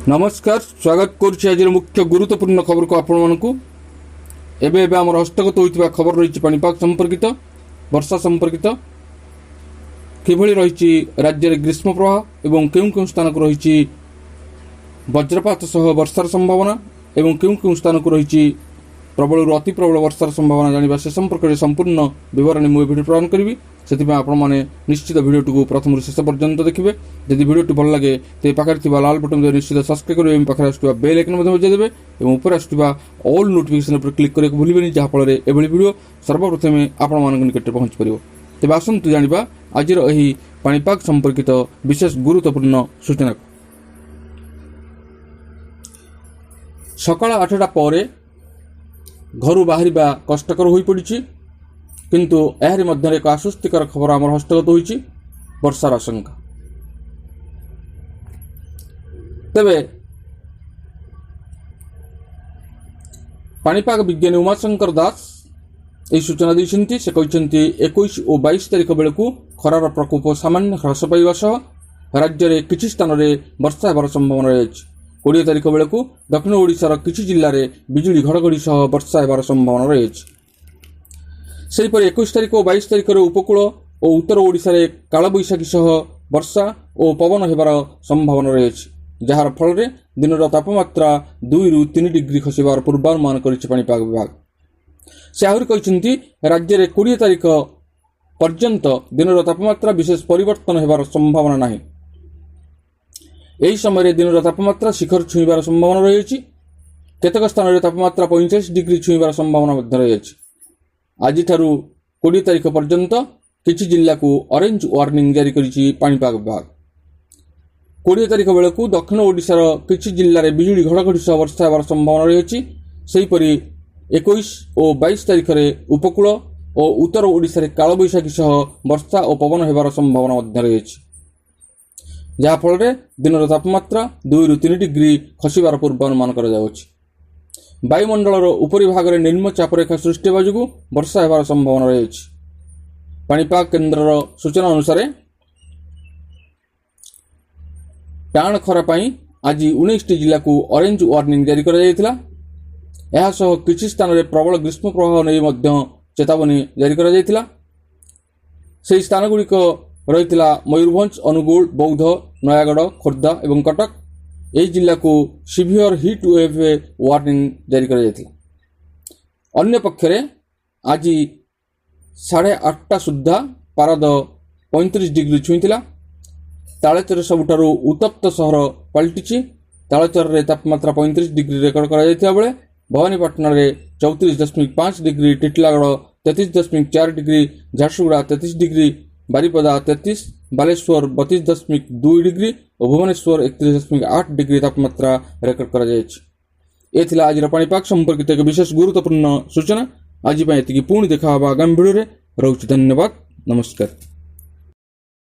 नमस्कार स्वागत करुच्ची आज मुख्य गुरुत्वपूर्ण खबर को आपण मानकु एबे एबे हमर हस्तगत होइतिबा खबर रहिछि पानीपाग संपर्कित वर्षा संपर्कित किभଳି रहिछि राज्य रे ग्रीष्म प्रवाह एवं केउं केउं स्थान को रहिछि वज्रपात सह वर्षार संभावना एवं केउं केउं स्थान को रहिछि प्रबल अति प्रबल वर्षार संभावना जानिबा से संपर्क रे संपूर्ण विवरणी मु वीडियो प्रदान करिवि सेतिबा आपण माने निश्चित वीडियो को प्रथम शेष पर्यंत देखिबे। यदि वीडियो भल लगे तो पाखरे थिबा लाल बटन दे निश्चित सब्सक्राइब करिवे पाखरे आसुवा बेल आइकन मध्ये बजाय देबे एवं ऊपर आसुवा ऑल नोटिफिकेशन पर क्लिक करे भूलिबेनी जहा फल रे एभली वीडियो सर्वप्रथम आपण मानक निकट पहुंच परिबो। तेबे आसंतु जानिबा आजिर एही पानीपाग संपर्कित विशेष गुरुत्वपूर्ण सूचना। सकाळ 8टा परे घर बाहर कष्टकर हो पड़ी किंतु एहर मध्य एक आश्वस्तिकर खबर आम हस्तगत होइछि वर्षार आशंका। तेबे पानीपाग विज्ञानी उमाशंकर दास यह सूचना दैछन्ति। से कहछन्ति 21 और 22 तारिख बेलकु खरार प्रकोप सामान्य ह्रास पाइबा सह राज्य रे किछि स्थान रे वर्षा हेबार संभावना रहिछि। 20 तारिख बेलकु दक्षिण ओडिशार किछि जिल्ला रे बिजुली घड़घड़ी सह वर्षा हेबार संभावना रहिछि। सेहीपरि 21 तारिख और 22 तारिख उपकूल और उत्तर ओडिशा रे कालबैशाखी सह वर्षा और पवन हेबार संभावना रहिछि, जार फल रे दिनर तापमात्रा 2 रु 3 डिग्री खसिबार पूर्वानुमान करिछि पानीपाग विभाग। से आहुरि कहिसन्ति राज्य रे 20 तारिख पर्यंत दिनर तापमात्रा विशेष परिवर्तन हेबार संभावना नाही। एही समय दिनर तापमात्रा शिखर छुईबार संभावना रहिछि। केतक स्थान रे तापमात्रा 45 डिग्री छुईबार संभावना मध्य रहिछि। आज 20 तारिख पर्यंत किछि जिल्ला को ऑरेंज वार्निंग जारी करिछि पानीपाग विभाग। 20 तारिख बेलकु दक्षिण ओडिशार किछि जिल्ला रे बिजुली घड़घड़ी सह वर्षा हेबार संभावना रहिछि। सेहीपरि 21 और 22 तारिख रे उपकूल और उत्तर ओडिशा रे कालबैशाखी सह वर्षा और पवन हेबार संभावना मध्य रहिछि, जहा फल रे दिनर तापमात्रा 2 रु 3 डिग्री खसिबार पूर्वानुमान करा जाउछि। वायुमंडलर उपरी भाग में निम्न चापरेखा सृष्टि होगा जो वर्षा हेबार संभावना रही। पानीपाग केन्द्र सूचना अनुसार टाण खरा आज 19 जिला को ऑरेंज वार्निंग जारी करा किछि स्थान में प्रबल ग्रीष्म प्रवाह नहीं चेतावनी जारी करा। से स्थानगुड़िक रही मयूरभंज, अनुगुल, बौद्ध, नयागढ़, खोर्धा और कटक। यही जिला को सिवियर हिट वेव वार्निंग जारी करा जायतिला। अन्य पक्षरे आज 8:30 सुधा पारद 35 डिग्री छुईला। तालेचर सबुठारु उत्तप्त सहर पलटिछि। तालेचर रे तापमात्रा 35 डिग्री रेकर्ड करा जायतिबा बेले भवानीपाटना रे 34.5 degree, Titlagarh 33.4 degree, Jharsuguda 33 degree, Baripada 33, Baleshwar 32.2 degree और भुवनेश्वर 31.8 डिग्री तापमात्रा रेकर्ड करा जायछि। एथिला आज पानीपाग संपर्कित एक विशेष गुरुत्वपूर्ण सूचना। आज पुणी देखा आगामी वीडियो रे। रहुछि धन्यवाद, नमस्कार।